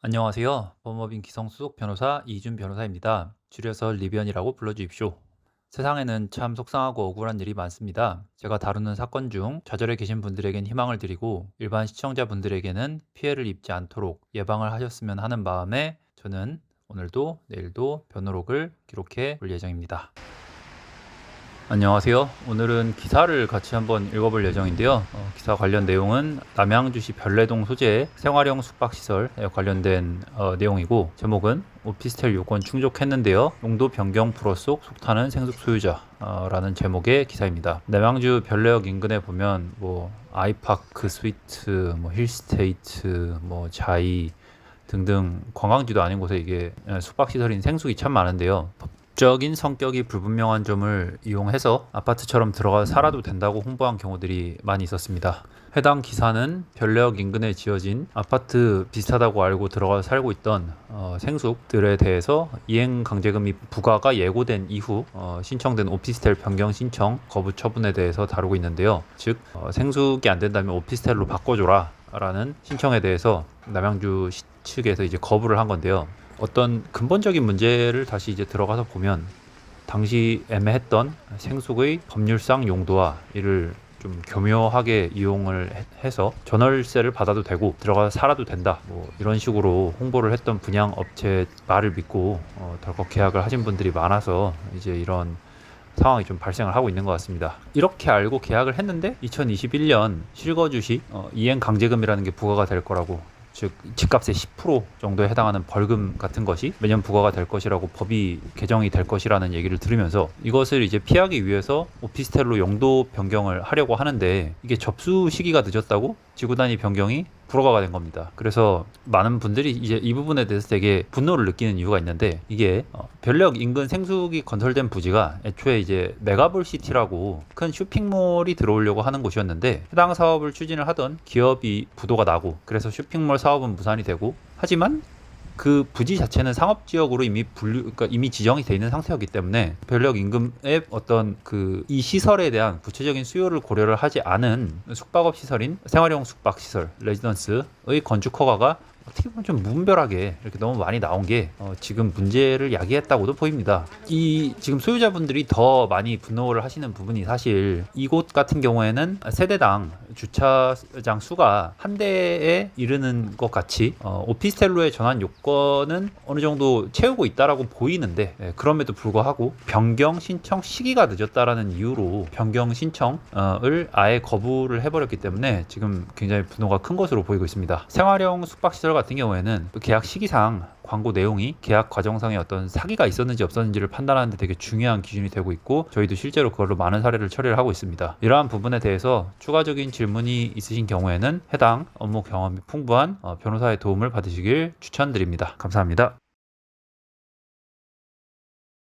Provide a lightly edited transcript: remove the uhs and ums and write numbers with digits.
안녕하세요. 법무법인 기성수석 변호사 이준 변호사입니다. 줄여서 리변이라고 불러주십시오. 세상에는 참 속상하고 억울한 일이 많습니다. 제가 다루는 사건 중 좌절해 계신 분들에겐 희망을 드리고 일반 시청자분들에게는 피해를 입지 않도록 예방을 하셨으면 하는 마음에 저는 오늘도 내일도 변호록을 기록해 볼 예정입니다. 안녕하세요. 오늘은 기사를 같이 한번 읽어볼 예정인데요. 기사 관련 내용은 남양주시 별내동 소재 생활형 숙박시설에 관련된 내용이고, 제목은 오피스텔 요건 충족했는데요. 용도 변경 불허 속 속타는 생숙 소유자 라는 제목의 기사입니다. 남양주 별내역 인근에 보면 아이파크 스위트, 힐스테이트, 자이 등등 관광지도 아닌 곳에 이게 숙박시설인 생숙이 참 많은데요. 적인 성격이 불분명한 점을 이용해서 아파트처럼 들어가 살아도 된다고 홍보한 경우들이 많이 있었습니다. 해당 기사는 별내역 인근에 지어진 아파트 비슷하다고 알고 들어가 살고 있던 생숙들에 대해서 이행강제금이 부과가 예고된 이후 신청된 오피스텔 변경 신청 거부 처분에 대해서 다루고 있는데요. 즉 생숙이 안 된다면 오피스텔로 바꿔줘라 라는 신청에 대해서 남양주 측에서 이제 거부를 한 건데요. 어떤 근본적인 문제를 다시 이제 들어가서 보면 당시 애매했던 생숙의 법률상 용도와 이를 좀 교묘하게 이용을 해서 전월세를 받아도 되고 들어가서 살아도 된다, 이런 식으로 홍보를 했던 분양업체 말을 믿고 덜컥 계약을 하신 분들이 많아서 이제 이런 상황이 좀 발생을 하고 있는 것 같습니다. 이렇게 알고 계약을 했는데 2021년 실거주시 이행강제금이라는 게 부과가 될 거라고, 즉 집값의 10% 정도에 해당하는 벌금 같은 것이 매년 부과가 될 것이라고 법이 개정이 될 것이라는 얘기를 들으면서 이것을 이제 피하기 위해서 오피스텔로 용도 변경을 하려고 하는데, 이게 접수 시기가 늦었다고 지구 단위 변경이 불허가 된 겁니다. 그래서 많은 분들이 이제 이 부분에 대해서 되게 분노를 느끼는 이유가 있는데, 이게 별내역 인근 생숙이 건설된 부지가 애초에 이제 메가볼시티라고 큰 쇼핑몰이 들어오려고 하는 곳이었는데, 해당 사업을 추진을 하던 기업이 부도가 나고, 그래서 쇼핑몰 사업은 무산이 되고, 하지만 그 부지 자체는 상업지역으로 그러니까 이미 지정이 돼 있는 상태였기 때문에 별내역 인근의 어떤 이 시설에 대한 구체적인 수요를 고려를 하지 않은 숙박업 시설인 생활형 숙박 시설 레지던스의 건축 허가가 어떻게 보면 좀 무분별하게 이렇게 너무 많이 나온 게 지금 문제를 야기했다고도 보입니다. 이 지금 소유자분들이 더 많이 분노를 하시는 부분이, 사실 이곳 같은 경우에는 세대당 주차장 수가 한 대에 이르는 것 같이 오피스텔로의 전환 요건은 어느 정도 채우고 있다라고 보이는데, 그럼에도 불구하고 변경 신청 시기가 늦었다라는 이유로 변경 신청을 아예 거부를 해버렸기 때문에 지금 굉장히 분노가 큰 것으로 보이고 있습니다. 생활형 숙박시설 같은 경우에는 또 계약 시기상 광고 내용이 계약 과정상의 어떤 사기가 있었는지 없었는지를 판단하는데 되게 중요한 기준이 되고 있고, 저희도 실제로 그걸로 많은 사례를 처리를 하고 있습니다. 이러한 부분에 대해서 추가적인 질문이 있으신 경우에는 해당 업무 경험이 풍부한 변호사의 도움을 받으시길 추천드립니다. 감사합니다.